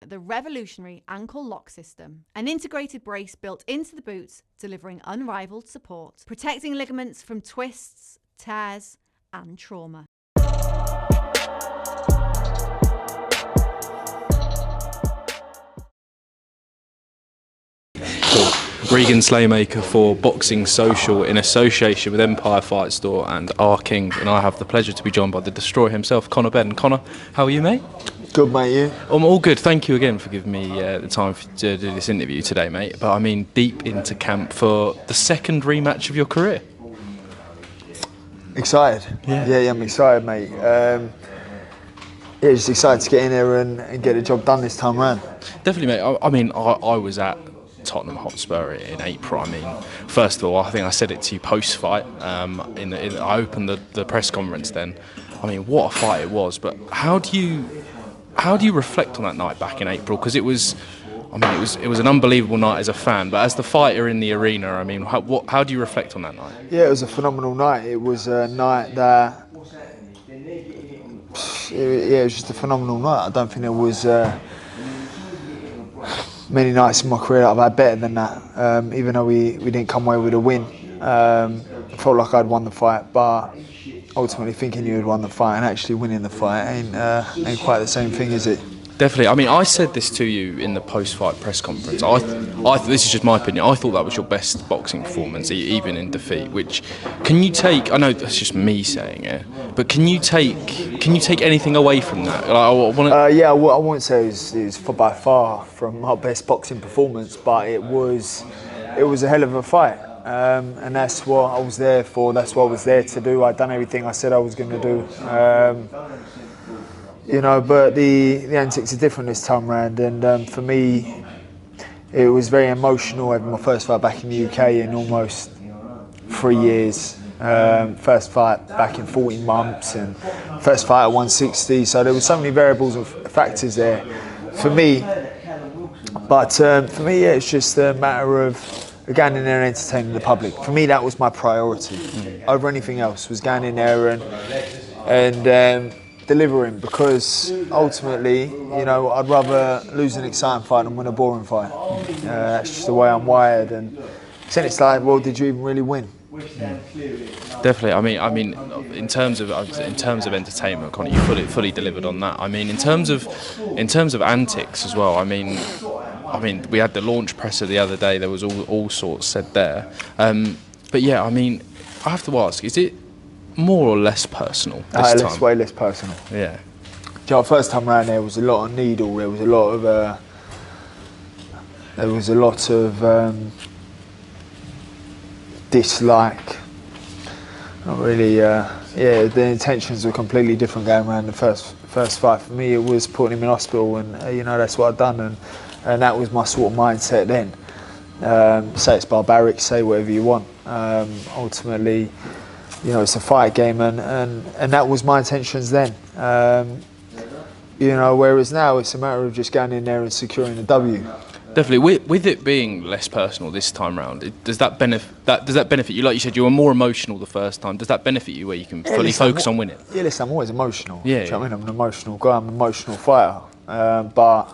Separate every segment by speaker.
Speaker 1: the revolutionary ankle lock system, an integrated brace built into the boots, delivering unrivaled support, protecting ligaments from twists, tears, and trauma.
Speaker 2: Regan Slaymaker for Boxing Social in association with Empire Fight Store and R King, and I have the pleasure to be joined by the Destroyer himself, Conor Benn. Conor, how are you, mate?
Speaker 3: Good, mate, you?
Speaker 2: I'm all good, thank you again for giving me the time to do this interview today, mate. But I mean, deep into camp for the second rematch of your career.
Speaker 3: Excited? Yeah, I'm excited, mate. Just excited to get in there and get the job done this time around.
Speaker 2: Definitely, mate. I mean, I was at Tottenham Hotspur in April. I mean, first of all, I think I said it to you post-fight. I opened the press conference then. I mean, what a fight it was. But how do you reflect on that night back in April? Because it was an unbelievable night as a fan. But as the fighter in the arena, I mean, how do you reflect on that night? Yeah,
Speaker 3: it was a phenomenal night. It was a night that it was just a phenomenal night. I don't think there was many nights in my career that I've had better than that. Even though we didn't come away with a win, I felt like I'd won the fight, but ultimately thinking you had won the fight and actually winning the fight ain't quite the same thing, is it?
Speaker 2: Definitely. I mean, I said this to you in the post-fight press conference. This is just my opinion. I thought that was your best boxing performance, even in defeat. Which, can you take? I know that's just me saying it, but can you take anything away from that? I
Speaker 3: won't say it was by far from my best boxing performance, but it was a hell of a fight, and that's what I was there for. That's what I was there to do. I'd done everything I said I was going to do. But the antics are different this time round, and for me, it was very emotional having my first fight back in the UK in almost 3 years. First fight back in 14 months, and first fight at 160. So there were so many variables and factors there for me. But for me, it's just a matter of going in there and entertaining the public. For me, that was my priority over anything else. Was going in there and delivering, because ultimately, I'd rather lose an exciting fight than win a boring fight. That's just the way I'm wired, and then it's like, well, did you even really win?
Speaker 2: Definitely. I mean, in terms of entertainment, Conor, you fully delivered on that. I mean, in terms of antics as well. I mean, we had the launch presser the other day. There was all sorts said there. But yeah, I mean, I have to ask: is it more or less personal this time?
Speaker 3: Way less personal.
Speaker 2: Yeah.
Speaker 3: First time around there was a lot of needle. There was a lot of dislike. Not really. The intentions were completely different going around the first fight. For me, it was putting him in hospital, and that's what I'd done, and that was my sort of mindset then. Say it's barbaric, say whatever you want. Ultimately, it's a fight game, and that was my intentions then. Whereas now it's a matter of just going in there and securing the W.
Speaker 2: Definitely. With it being less personal this time round, does that benefit you? Like you said, you were more emotional the first time. Does that benefit you where you can fully focus on winning?
Speaker 3: Yeah, listen, I'm always emotional.
Speaker 2: Yeah.
Speaker 3: Do you know what I mean? I'm an emotional guy. I'm an emotional fighter. But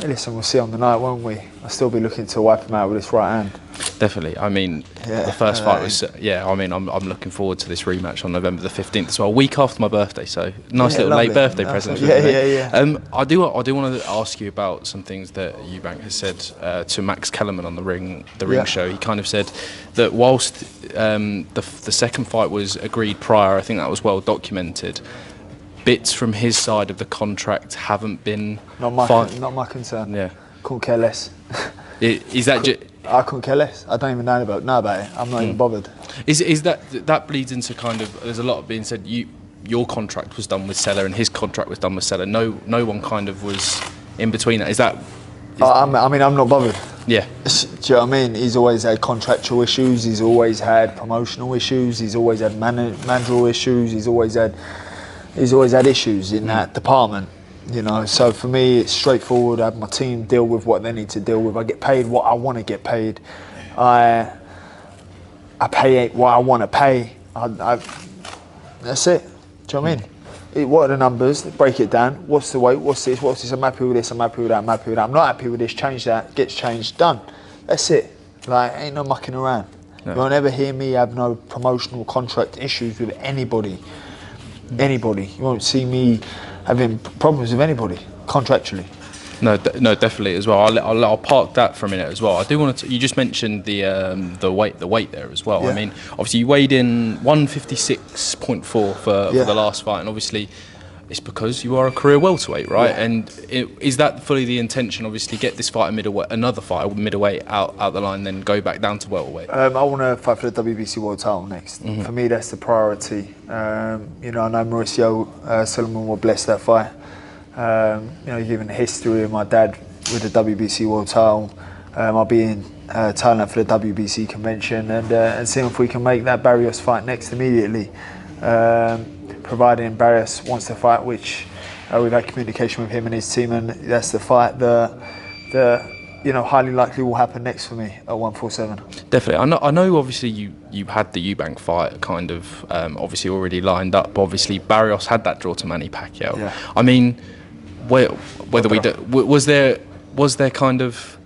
Speaker 3: listen, we'll see on the night, won't we? I'll still be looking to wipe him out with this right hand.
Speaker 2: Definitely. I mean, the first fight was. I mean, I'm looking forward to this rematch on November the 15th as well, a week after my birthday. So nice little
Speaker 3: lovely.
Speaker 2: late birthday present.
Speaker 3: Yeah.
Speaker 2: I do want to ask you about some things that Eubank has said to Max Kellerman on the ring show. He kind of said that whilst the second fight was agreed prior, I think that was well documented. Bits from his side of the contract haven't been.
Speaker 3: Not my concern.
Speaker 2: Yeah.
Speaker 3: Couldn't care less.
Speaker 2: Is that
Speaker 3: I couldn't care less. I don't even know about it. I'm not even bothered.
Speaker 2: Is that bleeds into kind of, there's a lot being said, your contract was done with Seller and his contract was done with Seller. No one kind of was in between that.
Speaker 3: I'm not bothered.
Speaker 2: Yeah.
Speaker 3: Do you know what I mean? He's always had contractual issues. He's always had promotional issues. He's always had managerial issues. He's always had issues in that department. So for me, it's straightforward. I have my team deal with what they need to deal with. I get paid what I want to get paid. I pay what I want to pay. That's it. Do you know what I mean? what are the numbers? Break it down. What's the weight? What's this? What's this? I'm happy with this. I'm happy with that. I'm happy with that. I'm not happy with this. Change that. Gets changed. Done. That's it. Like, ain't no mucking around. No. You won't ever hear me have no promotional contract issues with anybody. Anybody. You won't see me having problems with anybody contractually.
Speaker 2: No, definitely as well. I'll park that for a minute as well. I do want to. You just mentioned the weight there as well. Yeah. I mean, obviously you weighed in 156.4 for the last fight, and obviously it's because you are a career welterweight, right? Yeah. And is that fully the intention? Obviously, get this fight another fight middleweight out the line, then go back down to welterweight. I
Speaker 3: want to fight for the WBC World title next. Mm-hmm. For me, that's the priority. I know Mauricio Solomon will bless that fight. Given the history of my dad with the WBC World title, I'll be in Thailand for the WBC convention and seeing if we can make that Barrios fight next immediately. Providing Barrios wants to fight, which we've had communication with him and his team, and that's the fight that highly likely will happen next for me at 147.
Speaker 2: Definitely. I know obviously you had the Eubank fight kind of obviously already lined up. Obviously Barrios had that draw to Manny Pacquiao. Yeah. I mean, was there kind of,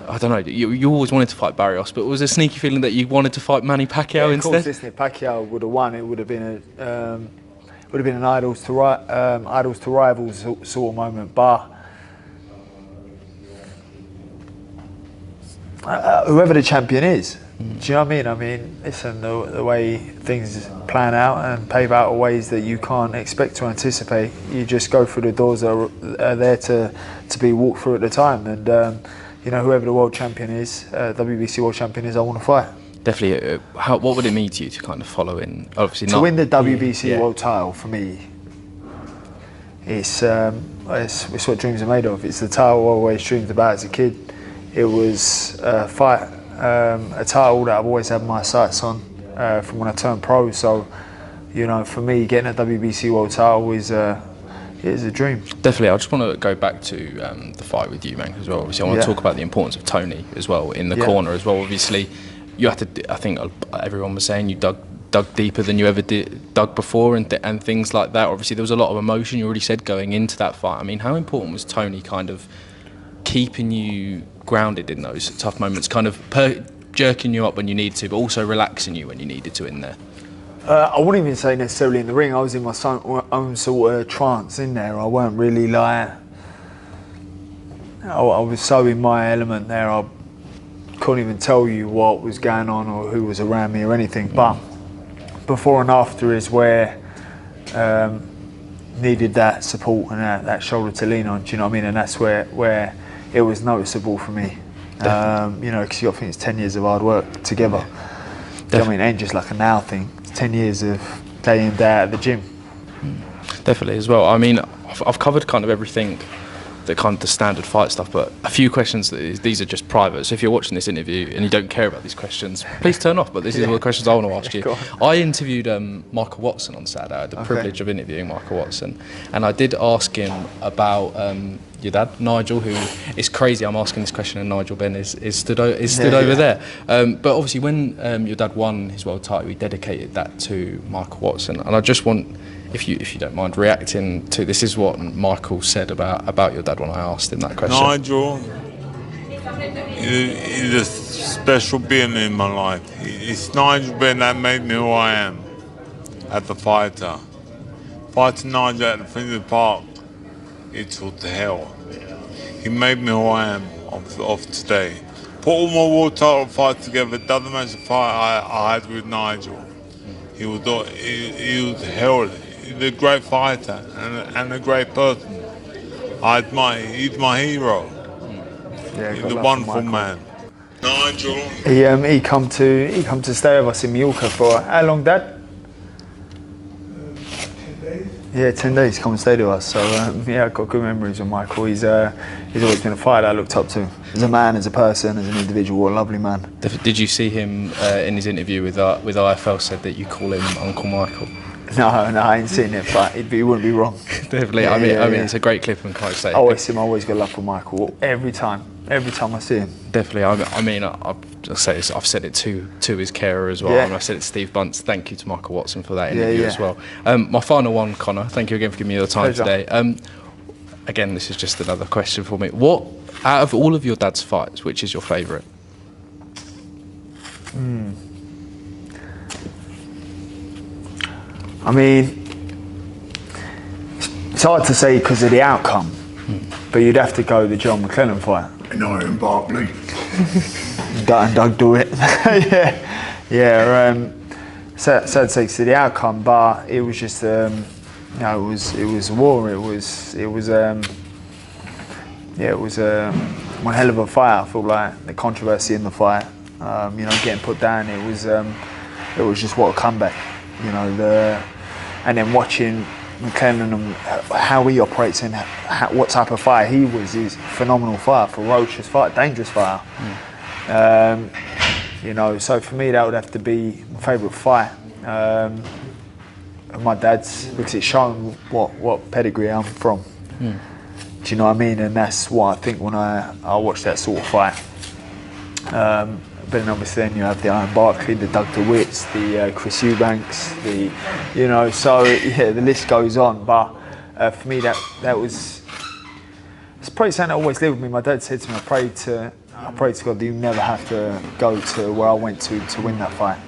Speaker 2: I don't know, you always wanted to fight Barrios, but was there a sneaky feeling that you wanted to fight Manny Pacquiao instead?
Speaker 3: Of course, if Pacquiao would have won, it would have been an idols to rivals sort of moment. But whoever the champion is, do you know what I mean? I mean, listen, the way things plan out and pave out in ways that you can't expect to anticipate, you just go through the doors that are there to be walked through at the time. And whoever the world champion is, WBC world champion is, I want to fight. Definitely.
Speaker 2: What would it mean to you to kind of follow in? Obviously,
Speaker 3: to win the WBC world title for me, it's what dreams are made of. It's the title I always dreamed about as a kid. It was a fight, a title that I've always had my sights on from when I turned pro. So, for me, getting a WBC world title is a dream.
Speaker 2: Definitely. I just want to go back to the fight with Eubank as well. Obviously, I want to talk about the importance of Tony as well in the corner as well. Obviously, you had to. I think everyone was saying you dug deeper than you ever dug before, and things like that. Obviously, there was a lot of emotion. You already said going into that fight. I mean, how important was Tony kind of keeping you grounded in those tough moments, kind of jerking you up when you needed to, but also relaxing you when you needed to in there?
Speaker 3: I wouldn't even say necessarily in the ring. I was in my own sort of trance in there. I weren't really like, I was so in my element there. I couldn't even tell you what was going on or who was around me or anything. But before and after is where needed that support and that shoulder to lean on. Do you know what I mean? And that's where it was noticeable for me. Because you got to think it's 10 years of hard work together. You know what I mean? It ain't just like a now thing. 10 years of day in, day out at the gym.
Speaker 2: Definitely as well. I mean, I've covered kind of everything, the kind of the standard fight stuff, but a few questions, these are just private. So if you're watching this interview and you don't care about these questions, please turn off. But this is all the questions I want to ask you. I interviewed Michael Watson on Saturday. I had the privilege of interviewing Michael Watson, and I did ask him about your dad, Nigel, who is crazy. I'm asking this question, and Nigel Benn is stood over there. But obviously, when your dad won his world title, he dedicated that to Michael Watson, and I just want, if you don't mind reacting to this, is what Michael said about your dad when I asked him that question.
Speaker 4: Nigel is a special being in my life. It's Nigel Benn that made me who I am as a fighter. Fighting Nigel at the Finsbury Park, it took to hell. He made me who I am of today. Put all my world title fights together, it doesn't matter the fight I had with Nigel. He was held. He's a great fighter and a great person. He's my hero.
Speaker 3: Yeah,
Speaker 4: he's a wonderful man. Nigel.
Speaker 3: He come to stay with us in Mallorca for how long, Dad? 10 days. Come and stay with us. So I've got good memories of Michael. He's always been a fighter I looked up to. As a man, as a person, as an individual, a lovely man.
Speaker 2: Did you see him in his interview with IFL said that you call him Uncle Michael?
Speaker 3: No, I ain't seen it, but he wouldn't be wrong.
Speaker 2: Definitely.
Speaker 3: Yeah,
Speaker 2: I mean,
Speaker 3: yeah.
Speaker 2: it's a great clip, and can I say?
Speaker 3: I always got love for Michael every time I see him.
Speaker 2: Definitely. I've said it to his carer as well.
Speaker 3: Yeah.
Speaker 2: And I said it to Steve Bunce. Thank you to Michael Watson for that
Speaker 3: Yeah,
Speaker 2: interview
Speaker 3: yeah.
Speaker 2: as well. My final one, Conor. Thank you again for giving me your time
Speaker 3: Pleasure.
Speaker 2: today. Again, this is just another question for me. What, out of all of your dad's fights, which is your favourite?
Speaker 3: I mean, it's hard to say because of the outcome, but you'd have to go the John McClellan fight.
Speaker 5: And Iron Barkley.
Speaker 3: Doug do it. yeah. Sad to say to the outcome, but it was just it was war. It was one hell of a fight. I feel like the controversy in the fight, getting put down. It was just what a comeback. And then watching McClellan and how he operates and what type of fighter he was, is a phenomenal fighter, ferocious fighter, dangerous fighter. So for me that would have to be my favourite fight of my dad's, because it's shown what pedigree I'm from. Do you know what I mean? And that's what I think when I watch that sort of fight. But then obviously then you have the Iron Barkley, the Doug DeWitts, the Chris Eubanks, the list goes on. But for me that was, it's probably something that always lived with me. My dad said to me, I pray to God that you never have to go to where I went to win that fight.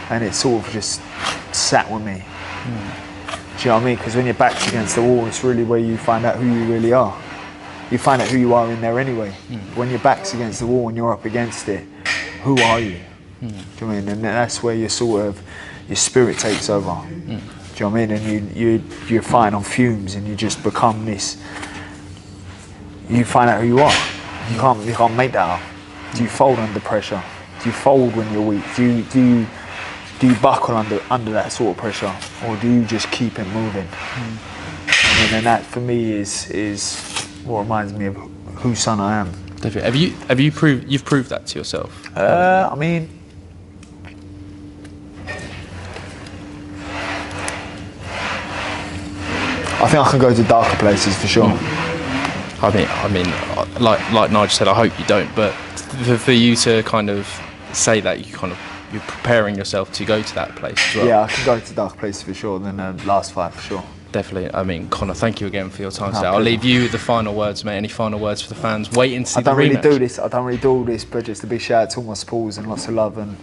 Speaker 3: And it sort of just sat with me. Do you know what I mean? Because when your back's against the wall, it's really where you find out who you really are. You find out who you are in there anyway. When your back's against the wall and you're up against it, who are you? Do you know what I mean? And that's where your spirit takes over. Do you know what I mean? And you're fighting on fumes, and you just become this. You find out who you are. You can't make that up. Do you fold under pressure? Do you fold when you're weak? Do you buckle under that sort of pressure, or do you just keep it moving? And that for me is what reminds me of whose son I am.
Speaker 2: Definitely. You've proved that to yourself?
Speaker 3: I mean, I think I can go to darker places for sure.
Speaker 2: I mean, like Nigel said, I hope you don't. But for you to kind of say that you're preparing yourself to go to that place as well.
Speaker 3: Yeah, I can go to darker places for sure than the last fight for sure.
Speaker 2: Definitely. I mean, Conor, thank you again for your time today.
Speaker 3: No,
Speaker 2: I'll leave you with the final words, mate. Any final words for the fans waiting to see the rematch?
Speaker 3: I don't really do all this, but just a big shout out to all my supporters and lots of love, and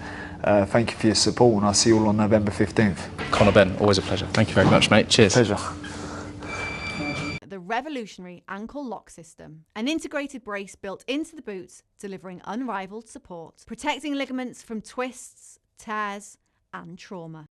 Speaker 3: thank you for your support, and I'll see you all on November 15th.
Speaker 2: Conor Benn, always a pleasure. Thank you very much, mate. Cheers.
Speaker 3: Pleasure.
Speaker 1: The revolutionary ankle lock system, an integrated brace built into the boot, delivering unrivaled support, protecting ligaments from twists, tears, and trauma.